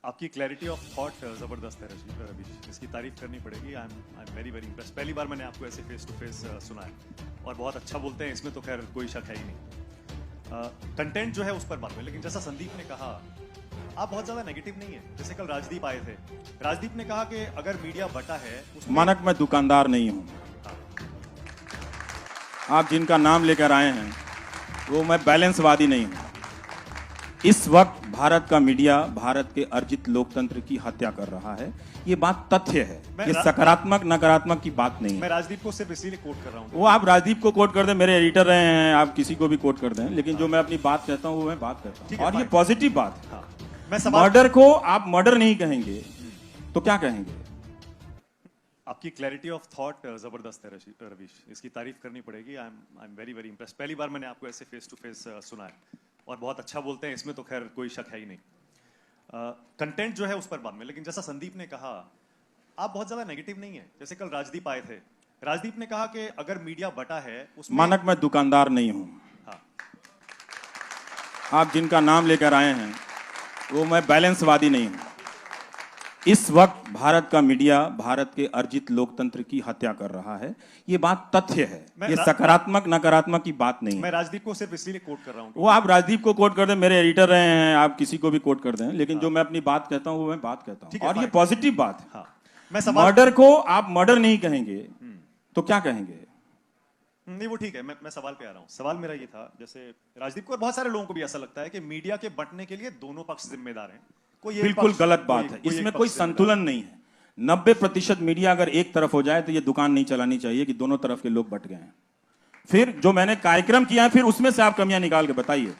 आपकी clarity of thought जबरदस्त है रवि। इसकी तारीफ करनी पड़ेगी। I am very very impress. पहली बार मैंने आपको ऐसे फेस टू फेस सुना है और बहुत अच्छा बोलते हैं, इसमें तो खैर कोई शक है ही नहीं। कंटेंट जो है उस पर बात में, लेकिन जैसा संदीप ने कहा आप बहुत ज्यादा नेगेटिव नहीं है। जैसे कल राजदीप आए थे, राजदीप ने कहा कि अगर मीडिया बटा है उसमें मानक मैं दुकानदार नहीं हूं। आप जिनका नाम लेकर आए हैं वो मैं बैलेंसवादी नहीं हूं। इस वक्त भारत का मीडिया भारत के अर्जित लोकतंत्र की हत्या कर रहा है। ये बात तथ्य है, ये सकारात्मक नकारात्मक की बात नहीं है। मैं राजदीप को सिर्फ इसीलिए कोट कर रहा हूं। वो आप राजदीप को कोट कर दें, मेरे एडिटर रहे हैं, आप किसी को भी कोट कर दें, लेकिन जो मैं अपनी बात कहता हूं वो मैं बात करता हूं और ये पॉजिटिव बात है। मर्डर को आप मर्डर नहीं कहेंगे तो क्या कहेंगे? आपकी क्लैरिटी ऑफ थॉट जबरदस्त है रवि। इसकी तारीफ करनी पड़ेगी। I am very very impress. पहली बार मैंने आपको ऐसे फेस टू फेस सुना है और बहुत अच्छा बोलते हैं, इसमें तो खैर कोई शक है ही नहीं। कंटेंट जो है उस पर बाद में, लेकिन जैसा संदीप ने कहा आप बहुत ज्यादा नेगेटिव नहीं है। जैसे कल राजदीप आए थे, राजदीप ने कहा कि अगर मीडिया बटा है उसमें मानक मैं दुकानदार नहीं हूं। आप जिनका नाम लेकर आए हैं वो मैं बैलेंसवादी नहीं हूं। इस वक्त भारत का मीडिया भारत के अर्जित लोकतंत्र की हत्या कर रहा है। ये बात तथ्य है, ये सकारात्मक नकारात्मक की बात नहीं है। मैं राजदीप को सिर्फ इसलिए कोट कर रहा हूं। वो आप राजदीप को कोट कर दें, मेरे एडिटर रहे हैं, आप किसी को भी कोट कर दें, लेकिन जो मैं अपनी बात कहता हूं वो मैं बात कहता हूं और ये पॉजिटिव बात है। मर्डर को आप मर्डर नहीं कहेंगे तो क्या कहेंगे? नहीं वो ठीक है, मैं सवाल पे आ रहा हूँ। सवाल मेरा ये था, जैसे राजदीप को और बहुत सारे लोगों को भी ऐसा लगता है कि मीडिया के बंटने के लिए दोनों पक्ष जिम्मेदार हैं। बिल्कुल गलत बात है, इसमें कोई संतुलन नहीं है। 90% मीडिया अगर एक तरफ हो जाए तो ये दुकान नहीं चलानी चाहिए कि दोनों तरफ के लोग बट गए हैं। फिर जो मैंने कार्यक्रम किया है फिर उसमें से आप कमियां निकाल के बताइए,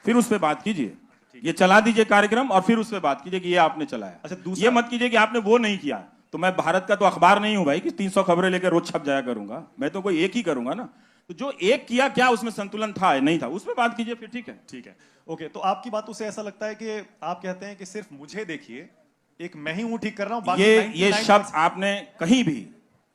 फिर उस पर बात कीजिए। ये चला दीजिए कार्यक्रम और फिर उस पर बात कीजिए कि ये आपने चलाया। अच्छा, ये मत कीजिए कि आपने वो नहीं किया। तो मैं भारत का तो अखबार नहीं हूं भाई कि 300 खबरें लेकर रोज छप जाया करूंगा। मैं तो कोई एक ही करूंगा ना। तो जो एक किया, क्या उसमें संतुलन था या नहीं था, उस पर बात कीजिए, फिर ठीक है। ठीक है, ओके। तो आपकी बातों से ऐसा लगता है कि आप कहते हैं कि सिर्फ मुझे देखिए, एक मैं ही हूं ठीक कर रहा हूं। ये शब्द आपने कहीं भी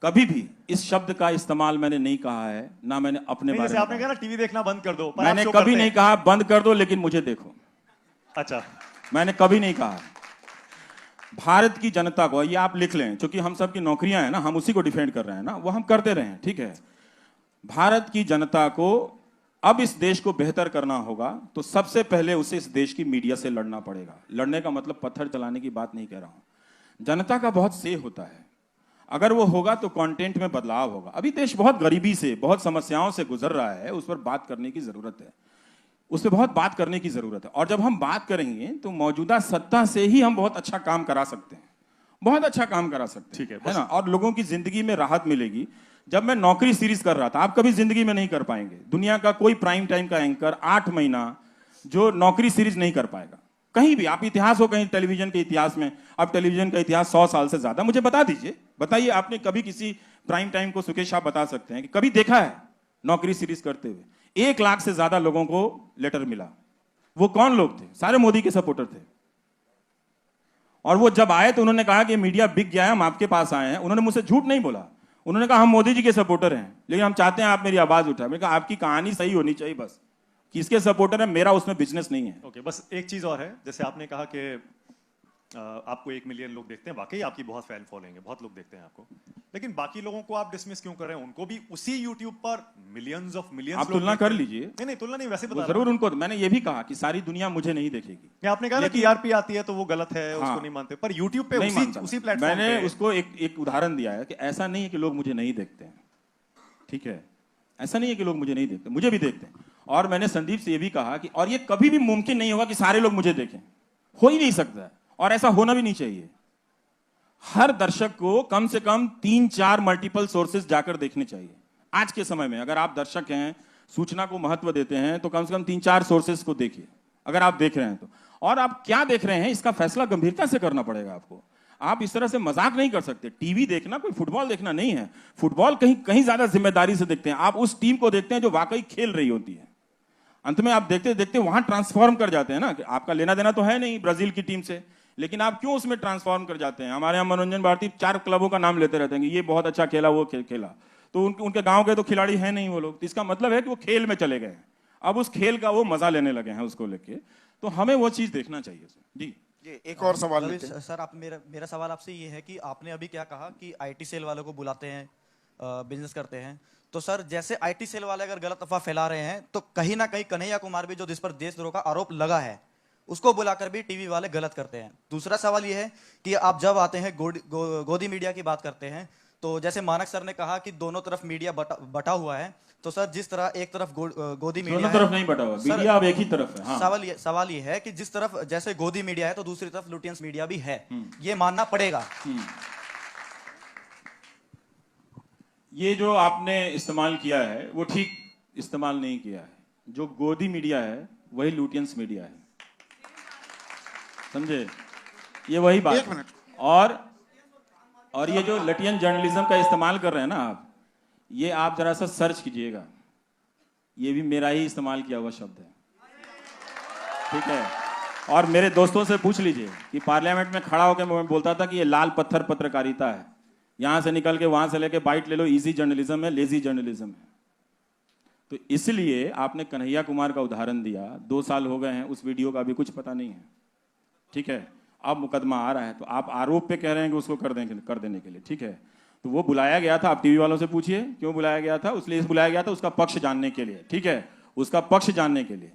कभी भी इस शब्द का इस्तेमाल मैंने नहीं कहा है, ना मैंने अपने बारे में। आपने कहा ना टीवी देखना बंद कर दो, मैंने कभी नहीं कहा बंद कर दो, लेकिन मुझे देखो। अच्छा, मैंने कभी नहीं कहा। भारत की जनता को, ये आप लिख लें, क्योंकि हम सब की नौकरियां हैं ना, हम उसी को डिफेंड कर रहे हैं ना, वो हम करते रहे, ठीक है। भारत की जनता को अब इस देश को बेहतर करना होगा तो सबसे पहले उसे इस देश की मीडिया से लड़ना पड़ेगा। लड़ने का मतलब पत्थर चलाने की बात नहीं कह रहा हूं। जनता का बहुत से होता है, अगर वो होगा तो कंटेंट में बदलाव होगा। अभी देश बहुत गरीबी से, बहुत समस्याओं से गुजर रहा है, उस पर बात करने की जरूरत है, उस पर बहुत बात करने की जरूरत है। और जब हम बात करेंगे तो मौजूदा सत्ता से ही हम बहुत अच्छा काम करा सकते हैं, बहुत अच्छा काम करा सकते हैं, ठीक है ना। और लोगों की जिंदगी में राहत मिलेगी। जब मैं नौकरी सीरीज कर रहा था, आप कभी जिंदगी में नहीं कर पाएंगे, दुनिया का कोई प्राइम टाइम का एंकर 8 महीना जो नौकरी सीरीज नहीं कर पाएगा कहीं भी। आप इतिहास हो कहीं टेलीविजन के इतिहास में, अब टेलीविजन का इतिहास 100 साल से ज्यादा, मुझे बता दीजिए, बताइए आपने कभी किसी प्राइम टाइम को, सुकेश आप बता सकते हैं कि कभी देखा है नौकरी सीरीज करते हुए? 1 लाख से ज्यादा लोगों को लेटर मिला। वो कौन लोग थे? सारे मोदी के सपोर्टर थे। और वो जब आए तो उन्होंने कहा कि मीडिया बिक गया है, हम आपके पास आए हैं। उन्होंने मुझसे झूठ नहीं बोला, उन्होंने कहा हम मोदी जी के सपोर्टर हैं, लेकिन हम चाहते हैं आप मेरी आवाज उठाएं। मैंने कहा आपकी कहानी सही होनी चाहिए, बस किसके सपोर्टर है, मेरा उसमें बिजनेस नहीं है। ओके, बस एक चीज और है, जैसे आपने कहा कि आपको 1 मिलियन लोग देखते हैं, वाकई आपकी बहुत फैन फॉलोइंग है, बहुत लोग देखते हैं आपको, लेकिन बाकी लोगों को आप डिसमिस क्यों कर रहे हैं? उनको भी उसी YouTube पर मिलियंस ऑफ मिलियंस आप तुलना कर लीजिए। नहीं तुलना नहीं, वैसे बता जरूर उनको, मैंने ये भी कहा कि सारी दुनिया मुझे नहीं देखेगी। आपने कहा कि टीआरपी आती है तो वो गलत है, उसको नहीं मानते, पर YouTube पे उसी प्लेटफॉर्म मैंने उसको एक उदाहरण दिया है कि ऐसा नहीं है कि लोग मुझे नहीं देखते हैं, ठीक है, ऐसा नहीं है कि लोग मुझे नहीं देखते, मुझे भी देखते हैं। और मैंने संदीप से ये भी कहा कि और ये कभी भी मुमकिन नहीं होगा कि सारे लोग मुझे देखें, हो ही नहीं सकता है, और ऐसा होना भी नहीं चाहिए। हर दर्शक को कम से कम 3-4 मल्टीपल सोर्सेज जाकर देखने चाहिए। आज के समय में अगर आप दर्शक हैं, सूचना को महत्व देते हैं, तो कम से कम 3-4 सोर्सेज को देखिए, अगर आप देख रहे हैं तो। और आप क्या देख रहे हैं इसका फैसला गंभीरता से करना पड़ेगा आपको। आप इस तरह से मजाक नहीं कर सकते। टीवी देखना कोई फुटबॉल देखना नहीं है। फुटबॉल कहीं ज्यादा जिम्मेदारी से देखते हैं। आप उस टीम को देखते हैं जो वाकई खेल रही होती है। अंत में आप देखते देखते वहां ट्रांसफॉर्म कर जाते हैं ना, कि आपका लेना देना तो है नहीं ब्राजील की टीम से, लेकिन आप क्यों उसमें ट्रांसफॉर्म कर जाते हैं? हमारे यहाँ मनोरंजन भारती 4 क्लबों का नाम लेते रहते हैं कि ये बहुत अच्छा खेला, वो खेला, तो उनके गांव के तो खिलाड़ी हैं नहीं वो लोग, तो इसका मतलब है कि वो खेल में चले गए। अब उस खेल का वो मजा लेने लगे हैं उसको लेके, तो हमें वो चीज देखना चाहिए जी। ये एक और सवाल रवि लेते हैं। सर, आप मेरा सवाल आपसे ये है कि आपने अभी क्या कहा कि आईटी सेल वालों को बुलाते हैं, बिजनेस करते हैं। तो सर, जैसे आईटी सेल वाले अगर गलत अफवाह फैला रहे हैं, तो कहीं ना कहीं कन्हैया कुमार भी, जो जिस पर देशद्रोह का आरोप लगा है, उसको बुलाकर भी टीवी वाले गलत करते हैं। दूसरा सवाल ये है कि आप जब आते हैं गोदी मीडिया की बात करते हैं, तो जैसे मानक सर ने कहा कि दोनों तरफ मीडिया बटा हुआ है। तो सर, जिस तरह एक तरफ गोदी मीडिया दोनों है, तरफ नहीं बटा हुआ, सर, मीडिया अब एक ही तरफ है। हाँ। सवाल ये है कि जिस तरफ जैसे गोदी मीडिया है, तो दूसरी तरफ लुटियंस मीडिया भी है, ये मानना पड़ेगा। ये जो आपने इस्तेमाल किया है वो ठीक इस्तेमाल नहीं किया है। जो गोदी मीडिया है वही लुटियंस मीडिया है, समझे? ये वही बात एक है। मिनट। और ये जो लटियन जर्नलिज्म का इस्तेमाल कर रहे हैं ना आप, ये आप जरा सा सर्च कीजिएगा, ये भी मेरा ही इस्तेमाल किया हुआ शब्द है, ठीक है? और मेरे दोस्तों से पूछ लीजिए कि पार्लियामेंट में खड़ा होकर मैं बोलता था कि ये लाल पत्थर पत्रकारिता है, यहां से निकल के वहां से लेके बाइट ले लो, इजी जर्नलिज्म है, लेजी जर्नलिज्म है। तो इसलिए आपने कन्हैया कुमार का उदाहरण दिया, 2 साल हो गए हैं, उस वीडियो का भी कुछ पता नहीं है, ठीक है? अब मुकदमा आ रहा है तो आप आरोप पे कह रहे हैं कि उसको कर देने के लिए, ठीक है? तो वो बुलाया गया था, आप टीवी वालों से पूछिए क्यों बुलाया गया था। इसलिए बुलाया गया था उसका पक्ष जानने के लिए, ठीक है? उसका पक्ष जानने के लिए।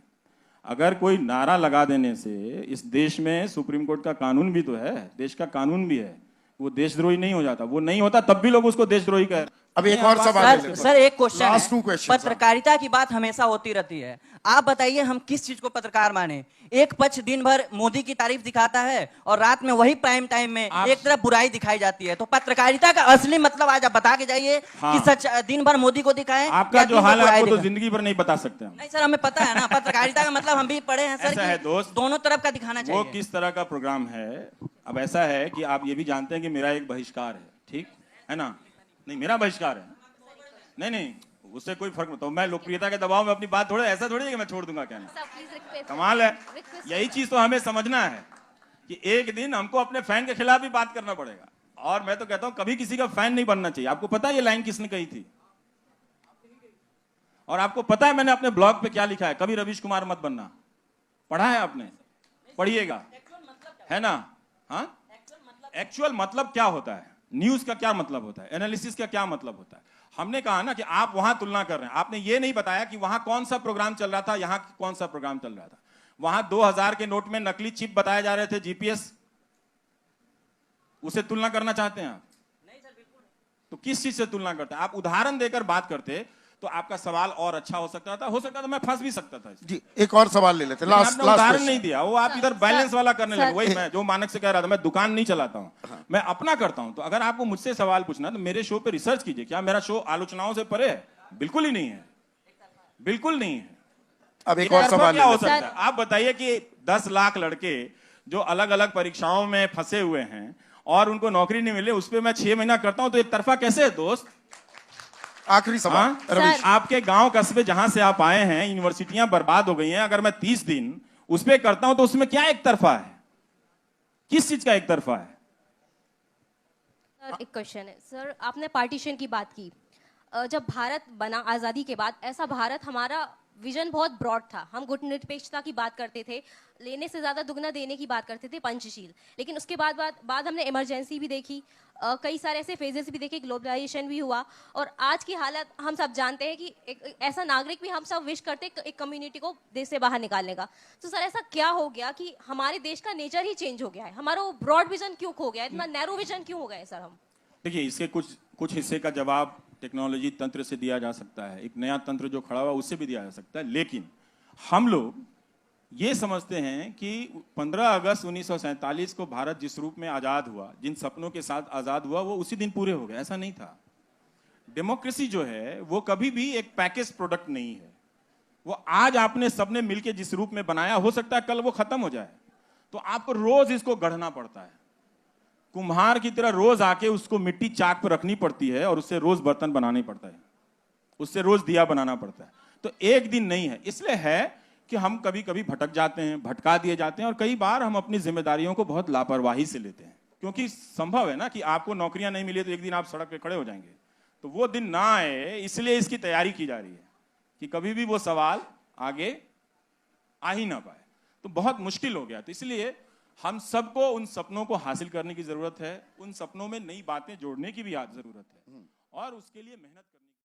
अगर कोई नारा लगा देने से, इस देश में सुप्रीम कोर्ट का कानून भी तो है, देश का कानून भी है, वो देशद्रोही नहीं हो जाता। वो नहीं होता तब भी लोग उसको देशद्रोही कह रहे हैं। अब एक और सवाल ले लेते हैं। सर, एक क्वेश्चन Last two है। questions, पत्रकारिता की बात हमेशा होती रहती है, आप बताइए हम किस चीज को पत्रकार माने? एक पक्ष दिन भर मोदी की तारीफ दिखाता है और रात में वही प्राइम टाइम में एक तरफ बुराई दिखाई जाती है। तो पत्रकारिता का असली मतलब आज आप बता के जाइए। हाँ। कि सच दिन भर मोदी को दिखाएं, आपका या जो दिन भर हाल है बुराई आपको तो दिखाएं? जिंदगी भर नहीं बता सकते हम। नहीं सर, हमें पता है ना, पत्रकारिता का मतलब हम भी पढ़े हैं सर। ऐसा कि है दोस्त, दोनों तरफ का दिखाना वो चाहिए। किस तरह का प्रोग्राम है। अब ऐसा है कि आप ये भी जानते हैं कि मेरा एक बहिष्कार है, ठीक है ना? नहीं, मेरा बहिष्कार है, नहीं, उससे कोई फर्क नहीं। तो मैं लोकप्रियता के दबाव में अपनी बात थोड़ा, ऐसा थोड़ी है कि मैं छोड़ दूंगा, क्या नहीं? कमाल है। यही चीज तो हमें समझना है कि एक दिन हमको अपने फैन के खिलाफ भी बात करना पड़ेगा। और मैं तो कहता हूं कभी किसी का फैन नहीं बनना चाहिए। आपको पता है ये लाइन किसने कही थी? और आपको पता है मैंने अपने ब्लॉग पे क्या लिखा है? कभी रवीश कुमार मत बनना। पढ़ा है आपने? पढ़िएगा, है ना? हाँ, एक्चुअल मतलब क्या होता है, न्यूज का क्या मतलब होता है, एनालिसिस का क्या मतलब होता है। हमने कहा ना कि आप वहां तुलना कर रहे हैं, आपने ये नहीं बताया कि वहां कौन सा प्रोग्राम चल रहा था, यहां कौन सा प्रोग्राम चल रहा था। वहां 2000 के नोट में नकली चिप बताए जा रहे थे, जीपीएस, उसे तुलना करना चाहते हैं आप? नहीं सर, बिल्कुल। तो किस चीज से तुलना करते हैं? आप उदाहरण देकर बात करते तो आपका सवाल और अच्छा हो सकता था, मैं फंस भी सकता था इसमें। जी, एक और सवाल ले लेते हैं। लास्ट उदाहरण नहीं दिया, वो आप इधर बैलेंस वाला करने लगे। वही मैं जो मानक से कह रहा था, मैं दुकान नहीं चलाता हूं, मैं अपना करता हूं। तो अगर आपको मुझसे सवाल पूछना तो मेरे शो पे रिसर्च कीजिए। क्या मेरा शो आलोचनाओं से परे है? बिल्कुल ही नहीं है, बिल्कुल नहीं है। अब एक और सवाल क्या हो ले सकता लेते है? आप बताइए कि 10 लाख लड़के जो अलग अलग परीक्षाओं में फंसे हुए हैं और उनको नौकरी नहीं मिले, उस पर मैं 6 महीना करता हूं, तो एक तरफा कैसे है दोस्त? आखिरी सवाल रवीश। आपके गांव कस्बे जहां से आप आए हैं, यूनिवर्सिटियां बर्बाद हो गई हैं, अगर मैं 30 दिन उस पर करता हूं तो उसमें क्या एक तरफा है? किस चीज का एक तरफा है? सर, एक क्वेश्चन है सर, आपने पार्टीशन की बात की। जब भारत बना आज़ादी के बाद, ऐसा भारत, हमारा विजन बहुत ब्रॉड था। हम गुटनिरपेक्षता की बात करते थे, लेने से ज़्यादा दुगना देने की बात करते थे, पंचशील। लेकिन उसके बाद हमने इमरजेंसी भी देखी, कई सारे ऐसे फेजेस भी देखे, ग्लोबलाइजेशन भी हुआ। और आज की हालत हम सब जानते हैं कि एक ऐसा नागरिक भी हम सब विश करते हैं एक कम्युनिटी को देश से बाहर निकालने का। तो सर, ऐसा क्या हो गया कि हमारे देश का नेचर ही चेंज हो गया है? हमारा वो ब्रॉड विजन क्यों खो गया है? इतना नैरो विजन क्यों हो गया है सर हम? देखिए, इसके कुछ हिस्से का जवाब टेक्नोलॉजी तंत्र से दिया जा सकता है, एक नया तंत्र जो खड़ा हुआ उससे भी दिया जा सकता है। लेकिन हम लोग ये समझते हैं कि 15 अगस्त 1947 को भारत जिस रूप में आज़ाद हुआ, जिन सपनों के साथ आज़ाद हुआ, वो उसी दिन पूरे हो गए। ऐसा नहीं था। डेमोक्रेसी जो है वो कभी भी एक पैकेज प्रोडक्ट नहीं है। वो आज आपने सबने मिलकर जिस रूप में बनाया, हो सकता है कल वो खत्म हो जाए। तो आपको रोज इसको गढ़ना पड़ता है, कुम्हार की तरह रोज आके उसको मिट्टी चाक पर रखनी पड़ती है और उससे रोज बर्तन बनाने पड़ता है, उससे रोज दिया बनाना पड़ता है। तो एक दिन नहीं है। इसलिए है कि हम कभी कभी भटक जाते हैं, भटका दिए जाते हैं, और कई बार हम अपनी जिम्मेदारियों को बहुत लापरवाही से लेते हैं। क्योंकि संभव है ना कि आपको नौकरियां नहीं मिली तो एक दिन आप सड़क पे खड़े हो जाएंगे। तो वो दिन ना आए, इसलिए इसकी तैयारी की जा रही है कि कभी भी वो सवाल आगे आ ही ना पाए। तो बहुत मुश्किल हो गया। तो इसलिए हम सबको उन सपनों को हासिल करने की जरूरत है, उन सपनों में नई बातें जोड़ने की भी जरूरत है और उसके लिए मेहनत